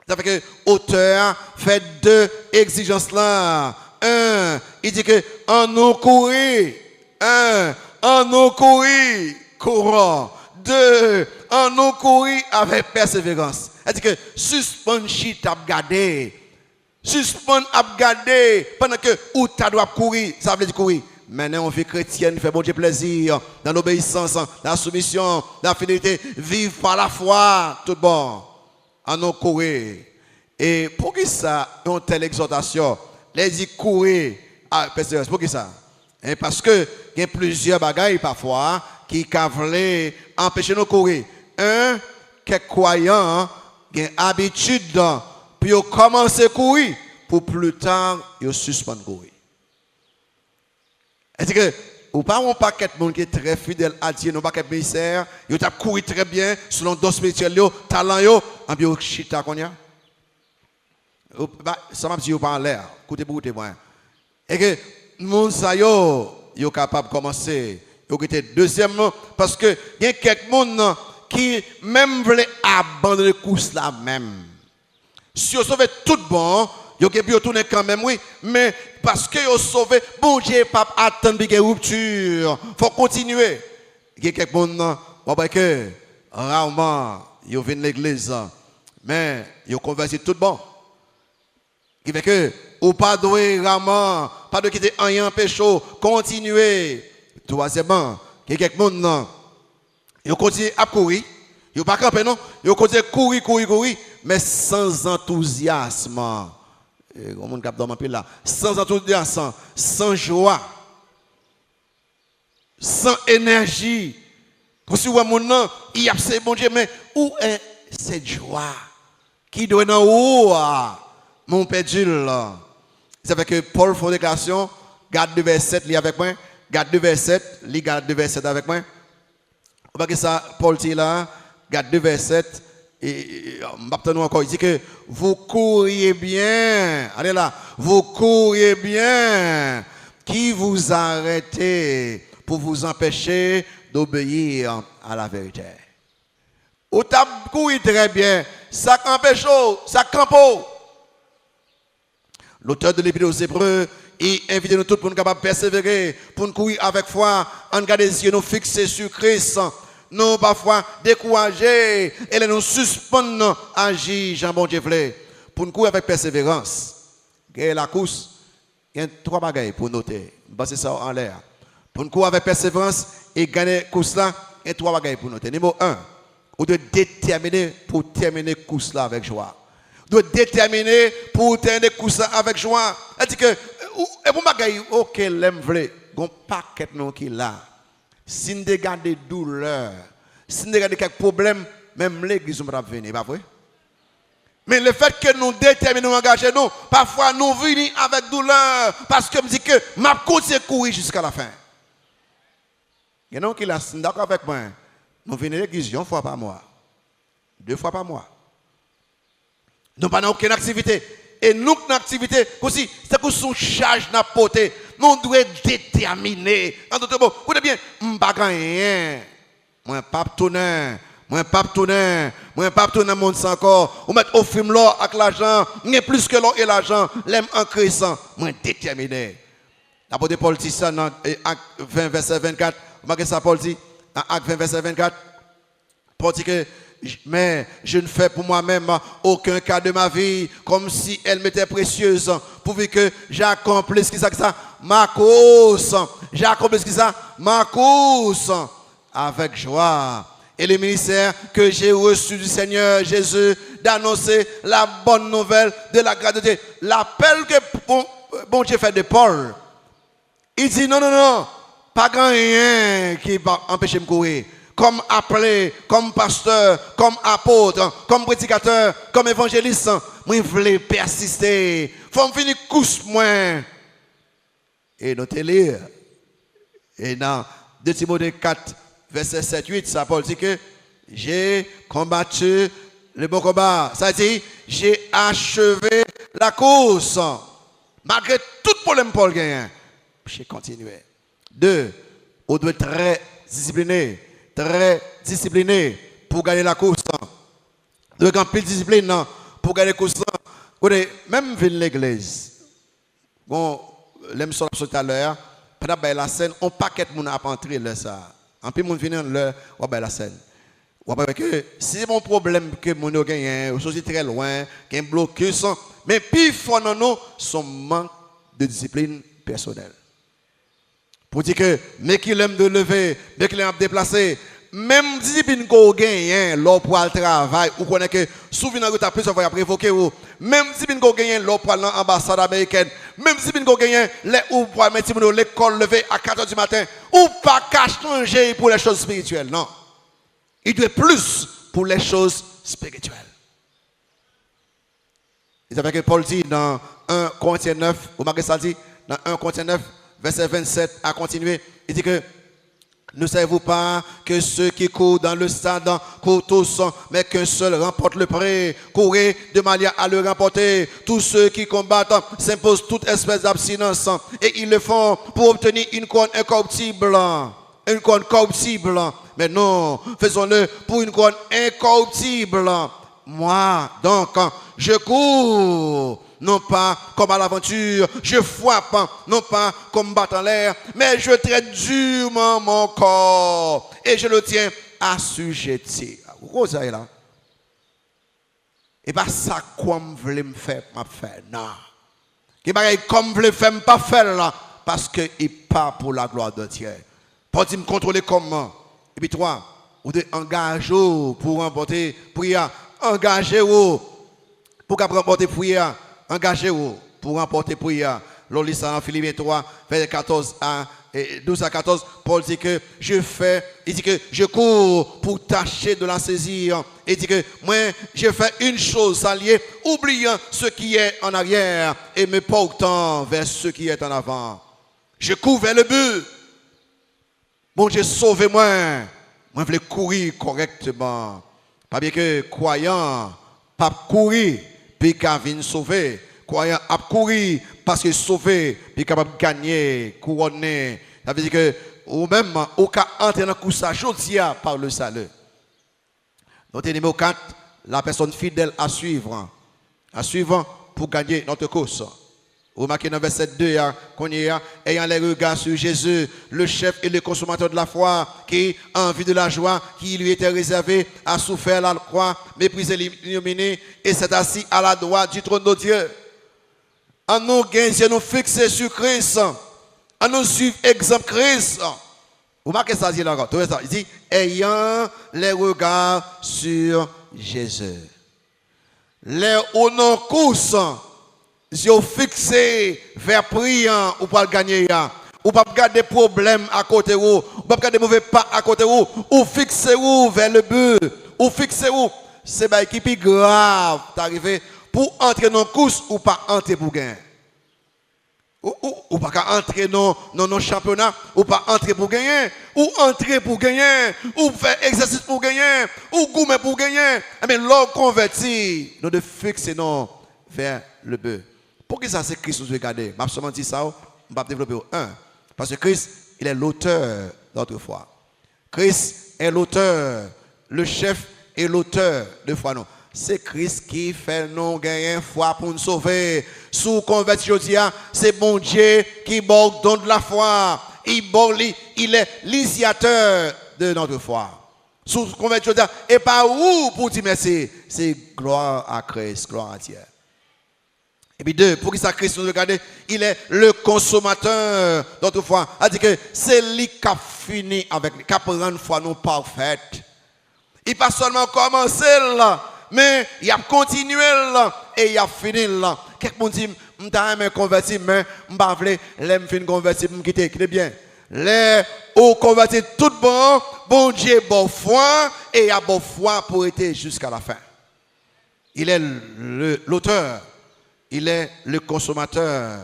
Ça fait que l'auteur fait deux exigences là. Un, il dit que en nous courir. Un, en nous courir courant. Deux, en nous courir avec persévérance. C'est-à-dire que suspend chita à garder. Suspend à garder pendant que ou tu dois courir. Ça veut dire courir. Maintenant, on vit chrétienne, fait bon Dieu plaisir, dans l'obéissance, dans la soumission, dans la fidélité, vivre par la foi, tout bon, en nous courir. Et pour qui ça, une telle exhortation, les dit courir à persévérance, pour qui ça? Et parce que il y a plusieurs bagailles parfois qui veulent empêcher nous courir. Un, quelques croyants ont habitude, puis ils commencent à courir, pour plus tard, ils suspendent courir. C'est que, ou pas un paquet de monde qui est très fidèle à Dieu, nos paquets de ministères, ils ont couru très bien, selon dos spirituel, talent, en bio chita qu'on y a. Ça m'a dit, pas en l'air, écoutez pour moi. Et que, monde ça yo capable de commencer. Deuxièmement, parce que, il y a quelques monde qui même veulent abandonner le course là même. Si vous sauvez tout bon, vous pouvez retourner quand même, oui, mais parce que vous sauvez, bon Dieu, pas attendre une rupture. Il faut continuer. Il y a quelqu'un que rarement, ils viennent à l'église, mais ils conversent tout bon. Qui fait que, ou pas doué rarement, pas de quitter rien pécho, continuer. Troisièmement, il y a quelqu'un ils continuent à courir. Ils ne pas camper, non? Ils continuent à courir, mais sans enthousiasme. Sans enthousiasme, sans joie, sans énergie. Comme si mon nom, il y a ce bon Dieu, mais où est cette joie qui doit être en haut, mon Père Dieu? Ça fait que Paul fait une déclaration, garde le verset, lis avec moi, garde le verset, garde le verset avec moi. On va que ça, Paul dit là, garde le verset. Et maintenant encore, il dit que vous couriez bien. Allez là, vous couriez bien. Qui vous arrêtez pour vous empêcher d'obéir à la vérité? Ou t'as couru très bien. Ça empêche, ça campo. L'auteur de l'Épître aux Hébreux, il invite nous tous pour nous capables de persévérer, pour nous courir avec foi, en garder les yeux nous fixés sur Christ. Nous parfois décourager et nous suspendre agir, Jean bon Dieu pour nous courir avec persévérance. La course, il y a trois bagailles pour noter. Passer ça en l'air. Pour nous courir avec persévérance et gagner la course là, il y a trois bagailles pour noter. Numéro 1, vous devez déterminer pour terminer la course là avec joie. Vous devez déterminer pour terminer la course là avec joie. C'est-à-dire que, et pour bagaille, ok, l'aime vrai, il y a un paquet de qui là. Si nous regardons des douleurs, si nous regardons quelques problèmes, même l'église va venir, pas vrai? Mais le fait que nous déterminons, nous engager nous, parfois nous venons avec douleur, parce que je me dis que ma course est courir jusqu'à la fin. Il y a qui sont d'accord avec moi. Nous venons à l'église une fois par mois, 2 fois par mois. Nous n'avons pas aucune activité. Et nous, notre activité, aussi, c'est que son charge n'a pas porté. Nous devons déterminer. En d'autres mots, vous bien, je ne pas rien. Moi, pas tourner. Moi, pas tourner. Moi, pas tourner dans le monde encore. Ou mettre au film l'or avec l'argent. Mais plus que l'or et l'argent. L'aime en crescent. Moi, déterminé. L'apôtre Paul dit ça dans Acte 20, verset 24. Vous voyez ça, Paul dit, dans Acte 20, verset 24. Paul dit que, mais je ne fais pour moi-même aucun cas de ma vie comme si elle m'était précieuse, pourvu que j'accomplisse ça, ma course. J'accomplisse ça, ma course avec joie. Et le ministère que j'ai reçu du Seigneur Jésus d'annoncer la bonne nouvelle de la grâce de Dieu. L'appel que bon Dieu fait de Paul. Il dit non, pas grand rien qui va empêcher de me courir. comme appelé, comme pasteur, comme apôtre, comme prédicateur, comme évangéliste, moi je voulais persister. Faut me finir course moi. Et nous te lire. Et dans 2 Timothée 4, verset 7-8, ça Paul dit que j'ai combattu le bon combat. Ça dit, j'ai achevé la course. Malgré tout problème Paul gagne, j'ai continué. 2, on doit être très discipliné pour gagner la course. On doit avoir plus de discipline pour gagner la course. Même venir l'église. Bon, l'aime sur tout à l'heure, pendant la scène, on paquet de monde à entrer là ça. En plus monde vient là, on la scène. On va que si mon problème que mon gagne, chose très loin, qu'il y a un blocus, mais puis fort dans nous son manque de discipline personnelle. Pour dire que mais qu'il aime de lever, mais qu'il aime de déplacer, même discipline qu'on gagne, l'on pour le travail, ou qu'on est que souvenir que tu as plusieurs fois provoqué ou même discipline qu'on gagne, l'on pour l'ambassade américaine, même discipline qu'on gagne, les ou pour mettre l'école lever à 4h du matin, ou pas qu'à changer pour les choses spirituelles, non. Il doit plus pour les choses spirituelles. C'est avec que Paul dit dans 1 Corinthiens 9, vous marquez ça dit, dans 1 Corinthiens 9, verset 27, à continuer, il dit que ne savez-vous pas que ceux qui courent dans le stade courent tous, mais qu'un seul remporte le prix. Courez de manière à le remporter. Tous ceux qui combattent s'imposent toute espèce d'abstinence et ils le font pour obtenir une couronne incorruptible. Une couronne corruptible. Mais non, faisons-le pour une couronne incorruptible. Moi, donc, je cours. Non pas comme à l'aventure, je frappe, non pas comme battre en l'air, mais je traite durement mon corps et je le tiens assujetti. Vous voyez là? Et pas ça comme je voulais me faire, non. Et pas comme je voulais faire, pas faire là, parce que il pas pour la gloire de Dieu. Pour me contrôler comment. Et puis toi, vous devez engager pour remporter prière, engagez-vous pour remporter prière. Engagez-vous pour remporter prière. L'on lit ça dans Philippiens 3, verset 12 à 14. Paul dit que il dit que je cours pour tâcher de la saisir. Il dit que moi, je fais une chose, s'allier, oubliant ce qui est en arrière et me portant vers ce qui est en avant. Je cours vers le but. Bon Dieu, sauvez-moi. Moi, je veux courir correctement. Pas bien que croyant, pas courir. Puis qu'à venir sauver, croyant à courir parce que sauver, puis capable de gagner, couronner. Ça veut dire que ou même au cas entrer dans la course à par le salut. Donc numéro 4, la personne fidèle à suivre pour gagner notre course. Vous marquez dans verset 2, qu'on y a, ayant les regards sur Jésus, le chef et le consommateur de la foi, qui, en vue de la joie qui lui était réservée, a souffert la croix, méprisé l'illuminé, et s'est assis à la droite du trône de Dieu. En nous gagner, nous fixer sur Christ, en nous suivre exemple Christ. Vous marquez ça, il dit, ayant les regards sur Jésus. Les honneurs course. Si vous fixez vers priant ou pas gagner, ou pas garder des problèmes à côté ou pas garder mauvais pas à côté ou fixez-vous vers le but, ou fixez-vous, c'est pas qui plus grave d'arriver pour entrer dans la course ou pas entrer pour gagner. Ou pas entrer dans nos championnats, ou pas entrer pour gagner, ou entrer pour gagner, ou faire exercice pour gagner, ou gourmet pour gagner. Mais l'homme converti, nous devons fixer vers le but. Pourquoi ça c'est Christ nous regarder? Je vais seulement dire ça, je vais développer un. Parce que Christ, il est l'auteur de notre foi. Christ est l'auteur, le chef est l'auteur de foi. Non. C'est Christ qui fait nous gagner foi pour nous sauver. Sous conversion, c'est bon Dieu qui borde don de la foi. Il est l'initiateur de notre foi. Sous conversion, et pas où pour dire merci. C'est gloire à Christ, gloire à Dieu. Et puis 2, pour que ça Christ nous regarde, il est le consommateur d'autre foi. C'est-à-dire que c'est lui qui a fini avec lui, qui a rendu foi nous parfaite. Il n'a pas seulement commencé là, mais il a continué là et il a fini là. Quelqu'un dit, je suis converti, mais je ne veux pas convertir, je me quitter. Bien. Les ou converti tout bon, bon Dieu bon foi et a bon foi pour être jusqu'à la fin. Il est l'auteur, il est le consommateur.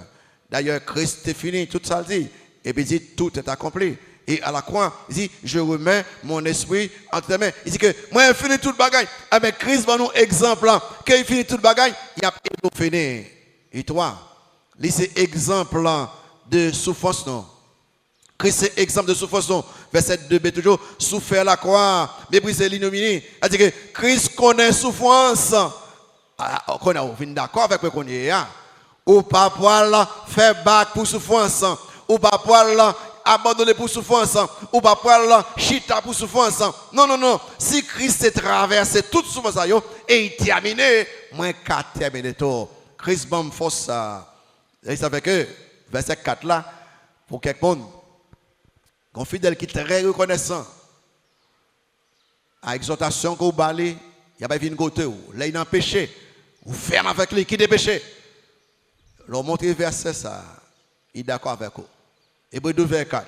D'ailleurs, Christ est fini, tout ça dit. Et puis il dit, tout est accompli. Et à la croix, il dit, je remets mon esprit entre tes mains. Il dit que moi, j'ai fini toute bagaille. Ah ben, Christ va nous exemple. Quand il finit toute bagaille, il a fini. Et toi, c'est exemple de souffrance, non? Christ, c'est exemple de souffrance, non? Verset 2b, toujours, souffert la croix, mépriser l'ignominie. C'est-à-dire que Christ connaît souffrance. On est d'accord avec ce qu'on est. Ou pas pour faire bac pour souffrance. Ou pas pour abandonner pour souffrance. Ou pas pour chita pour souffrance. Non, non, non. Si Christ a traversé toute souffrance et il terminé, moi, qu'à terminer tout. Christ m'a force. Et ça fait que, verset 4 là, pour quelqu'un, un fidèle qui est très reconnaissant, à exhortation qu'on balé, il y a pas une côté où, là il a un péché, ou ferme avec lui, qui est péché. Leur montrer verset ça, il est d'accord avec vous. Hébreux 2, verset 4.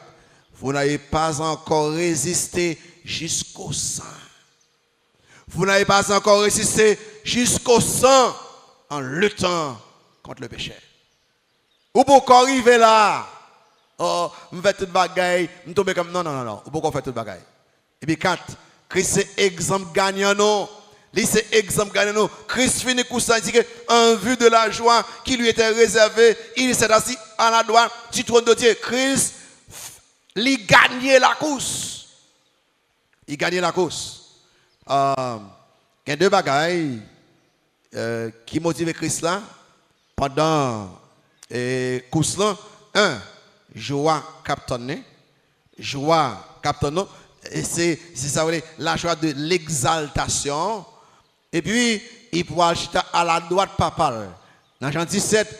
Vous n'avez pas encore résisté jusqu'au sang. Vous n'avez pas encore résisté jusqu'au sang en luttant contre le péché. Ou pourquoi arriver là? Oh, je fais toute bagaille, je tombe comme non, non, non, non. Ou pourquoi faire toute bagaille? Et puis 4, Christ c'est exemple gagnant, non? Lui c'est exemple gagnant, non? Christ finit comme ça, il dit qu'en vue de la joie qui lui était réservée, il s'est assis à la droite du trône de Dieu. Christ, il gagnait la course. Il gagnait la course. Il y a deux bagailles qui motivent Christ là pendant la course là. Un, joie captonné, et c'est ça la joie de l'exaltation. Et puis il pourra acheter à la droite papale. Dans Jean 17,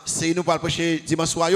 c'est nous pour prêcher dimanche soir,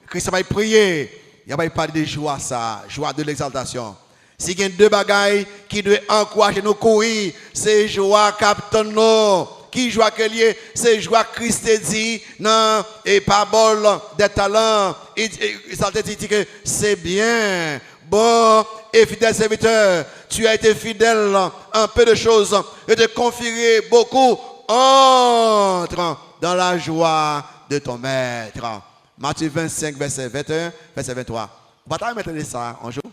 Christ va prier, il va parler de joie ça, joie de l'exaltation. Si il y a deux bagailles qui doivent encourager nous courir, c'est joie captonné. Qui joie que lié, c'est joie Christ dit non et parabole des talents. Il dit que c'est bien, bon et fidèle serviteur. Tu as été fidèle en peu de choses et te confierai beaucoup. Entre dans la joie de ton maître. Matthieu 25, verset 21, verset 23. On va mettre ça un jour.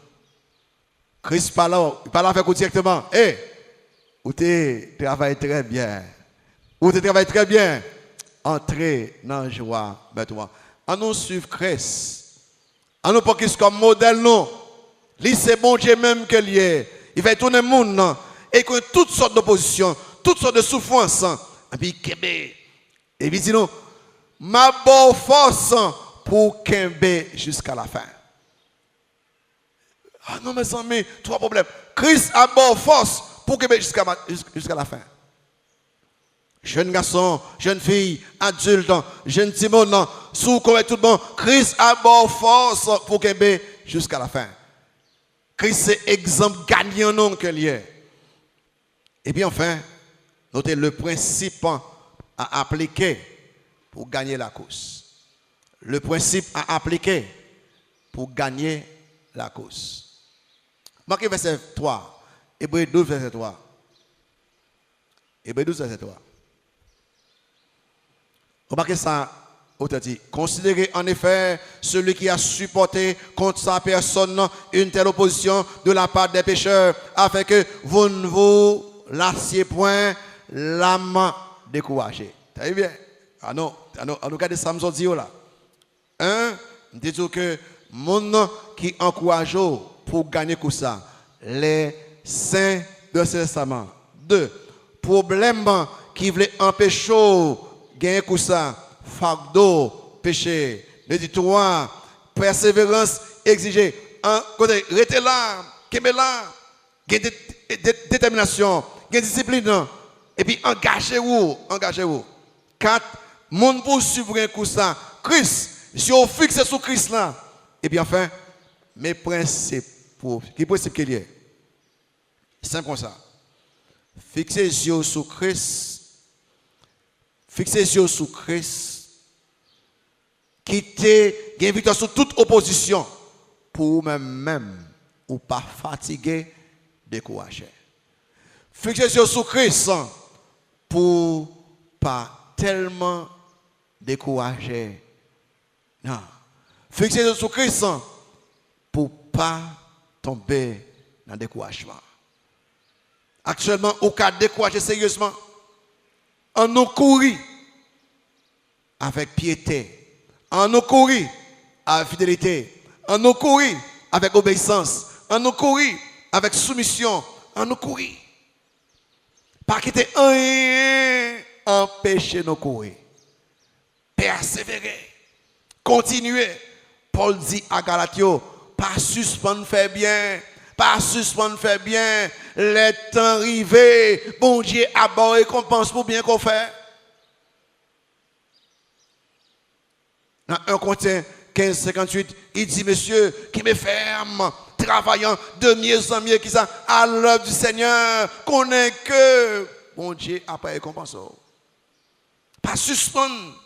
Christ parle avec vous directement. Eh, vous travaillez très bien. Vous travaillez très bien. Entrez dans la joie, maintenant. En nous suivre Christ. En nous prendre comme modèle, non. Lui, c'est bon Dieu même que lié. Il va tourner le monde, et que toutes sortes d'oppositions, toutes sortes de souffrances. Et puis, Kembe. Et puis, sinon, ma bonne force pour Kembe jusqu'à la fin. Ah non, mes amis, trois problèmes. Christ a bonne force pour Kembe jusqu'à la fin. Jeune garçon, jeune fille, adulte, jeune Timon, sous comme tout le monde, Christ a bonne force pour Kembe jusqu'à la fin. Christ c'est exemple gagnant non que lié. Et puis enfin, notez le principe à appliquer pour gagner la course. Le principe à appliquer pour gagner la course. Marquez verset 3. Hébreux 12, verset 3. Hébreux 12, verset 3. Remarquez ça, auteur dit, considérez en effet celui qui a supporté contre sa personne une telle opposition de la part des pécheurs, afin que vous ne vous lassiez point l'âme découragée. Très bien. Ah non, regardez ça, me dit là. Un, disons que mon qui encourage pour gagner comme ça, les saints de ce testament. Deux, problème qui voulait empêcher gagner comme ça, fardeau, péché. Le dit trois, persévérance exigée. Un côté, restez là, qu'est-ce là, détermination, discipline. Et puis engagez-vous. Quatre, monde pour suivre un coup ça. Christ, si on fixe sur Christ là. Et puis enfin, mes principes. Qui principe qu'il y a? Simple comme ça. Fixez les yeux sur Christ. Fixez les yeux sur Christ. Quittez, gagnez victoire sur toute opposition. pour même ou pas fatigué, découragé. Fixez sur Christ pour pas tellement décourager. Non. Fixez sur Christ pour pas tomber dans le découragement. Actuellement, au cas de décourager sérieusement, on nous courir avec piété, on nous courir avec fidélité, on nous courir avec obéissance, on nous courir avec soumission, on nous courir. Pas quitter rien, empêcher nous courir. Persévérer, continuer. Paul dit à Galatio, pas suspendre faire bien, pas suspendre faire bien, les temps arrivés, bon Dieu a bon récompense pour bien qu'on fait. Dans 1 Corinthiens 15, 58, il dit, monsieur, qui me ferme, travaillant de mieux en mieux, qui ça, à l'œuvre du Seigneur, connaît que, bon Dieu a pas récompense. Pas suspendre.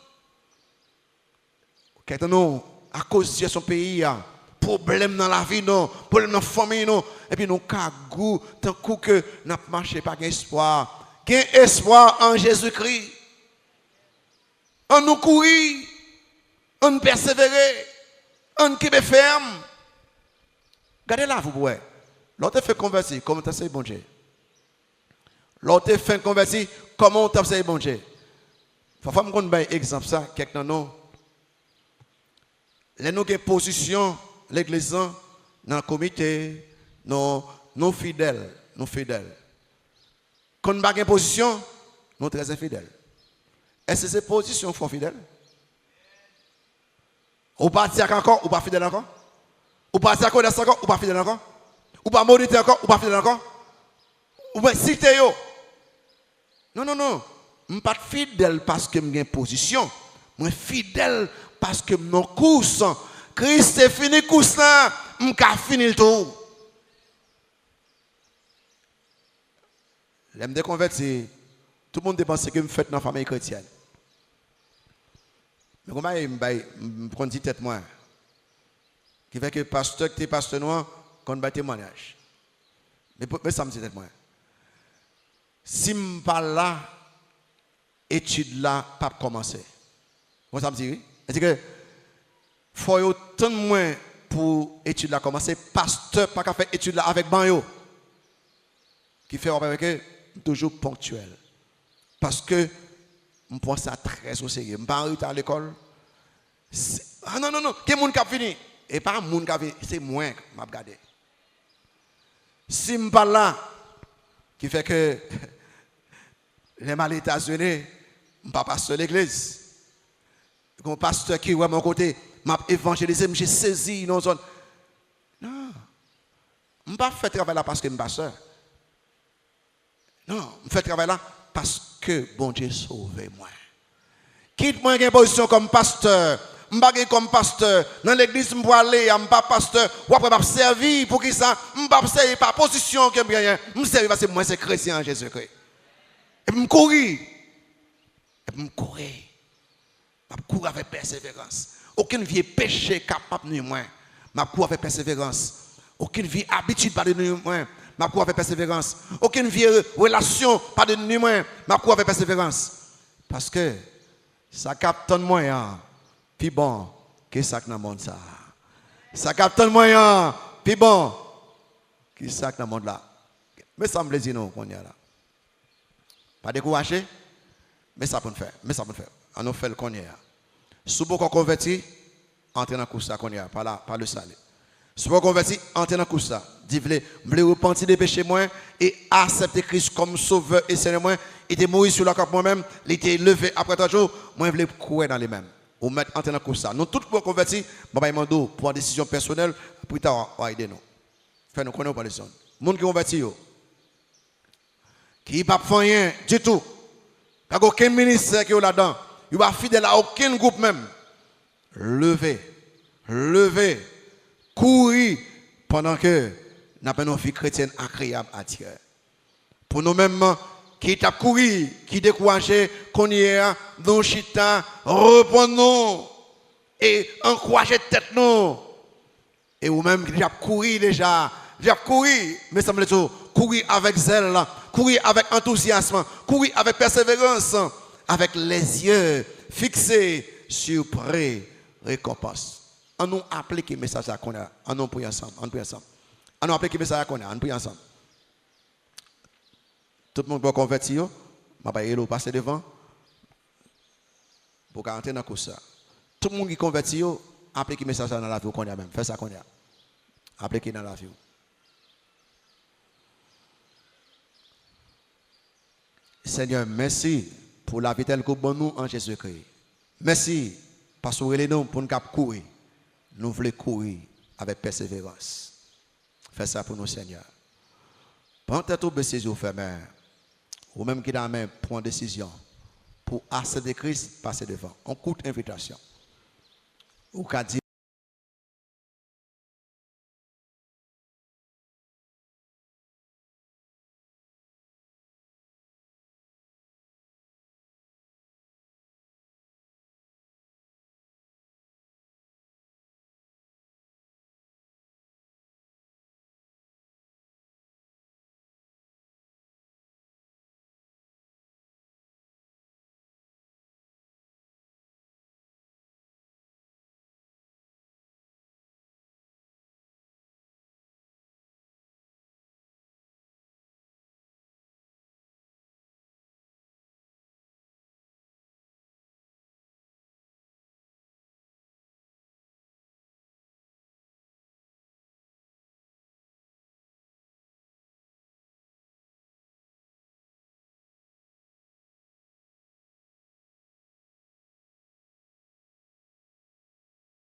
Quelqu'un nous, à cause de son pays, problème dans la vie, non, problème dans la famille, non, et puis nous cagou, tant que nous ne marchons pas, espoir. Gain espoir en Jésus-Christ. On nous courir, on nous persévérer, on nous keep ferme. Regardez là, vous pouvez. L'autre fait convertir, comment tu sais, bon Dieu? L'autre fait convertir, comment tu sais, bon Dieu? Il faut que je vous donne un exemple, ça, quelqu'un non. Les nous qui position, l'église, dans le comité, nos fidèles, quand nous avons une position, nous sommes très infidèles. Est-ce que ces positions font fidèles? Ou pas dire encore, ou pas fidèle encore? Ou pas dire encore, ou pas fidèle encore? Ou pas moniter encore, ou pas fidèle encore? Ou pas citer yo? Non. Je ne suis pas fidèle parce que j'ai une position. Je suis fidèle parce que mon course, Christ est fini course là, je suis fini le tout. Je me déconvertis, tout le monde pense que je fais dans la famille chrétienne. Mais comment je prends une tête moi? Qui fait que pasteur, que tu es pasteur noir, qu'on bat témoignage. Mais ça me dit tête moi. Si je ne suis pas là, l'étude là, pas commencer. Moi, ça me dit oui. C'est-à-dire que faut autant de moins pour étude là commencer. Pasteur, pas qu'à faire étude là avec banyo. Qui fait avec toujours ponctuel. Parce que je pense ça très au sérieux. Je ne suis pas en retard à l'école. Ah non. Qui est le monde qui a fini? Et pas le monde qui a fini, c'est moi qui m'a regardé. Si je ne suis pas là, qui fait que les mal États-Unis, je ne suis pas pasteur de l'église. Un pasteur qui est à mon côté, m'a évangélisé, j'ai saisi dans zone. Non. Je ne pas fait travail là parce que je suis pasteur. Non, je fais travail là parce que bon Dieu sauve moi. Quitte-moi une position comme pasteur. Je ne suis pas comme pasteur. Dans l'église, je peux aller, je ne suis pas pasteur. Ou après, je vais servir pour qui ça? Je ne suis pas servir par position que je me servir parce que moi, c'est chrétien en Jésus-Christ. Et je me courir. Je cours avec persévérance. Aucune vie péché capable de moi. Je cours avec persévérance. Aucune vie habitude pas de moi. Je cours avec persévérance. Aucune vie relation pas de moi. Je cours avec persévérance. Parce que ça capte de moi. Puis bon, que ça dans le monde ça. Ça capte de moi. Puis bon, que ça dans le monde là. Mais ça me plaisir nous qu'on y a là. Pas décourager, mais ça peut faire. On nous fait le qu'on y a. Si vous converti, entrez dans le cours ça qu'on y a, par le salut. Si vous converti, entrez dans le cours ça. Dites-le, voulez repentir des péchés moins et accepter Christ comme sauveur et Seigneur moi. Il était mort sur la croix moi-même, il était levé après 3 jours, moi je voulais courir dans les mêmes. Ou mettre entrer dans le cours ça. Nous tous pour convertir, papa mando pour une décision personnelle, plus tard on va aider nous. Faire nous connaître pas les zones. Monde qui converti qui pas faire rien du tout. Pas aucun ministère qui est là-dedans. Il va fidèle à aucun groupe même. Lever, courir pendant que nous avons une vie chrétienne agréable à Dieu. Pour nous-mêmes, qui t'a couru, qui découragé, qu'on y est, nous chita, reprenons et encourager tête nous. Et ou même qui a couru déjà, mais ça me dit courir avec zèle, courir avec enthousiasme, courir avec persévérance, avec les yeux fixés sur récompense. On nous applique le message à qu'on a, on nous prie ensemble, on prie ensemble. On nous applique le message à qu'on a, on prie ensemble. Tout le monde peut convertir, je vais passer devant pour entrer dans le course. Tout le monde qui convertit, appliquez le message dans la vie qu'on a même. Fais ça qu'on a. Appliquez dans la vie. Seigneur, merci pour la vie telle que nous en Jésus-Christ. Merci parce que nous nous pour nous courir. Nous voulons courir avec persévérance. Fais ça pour nous, Seigneur. Pendant tout baisser les yeux fermés, ou même qui dans la main prend décision pour accepter Christ, passer devant. On coûte invitation. Ou qu'a dit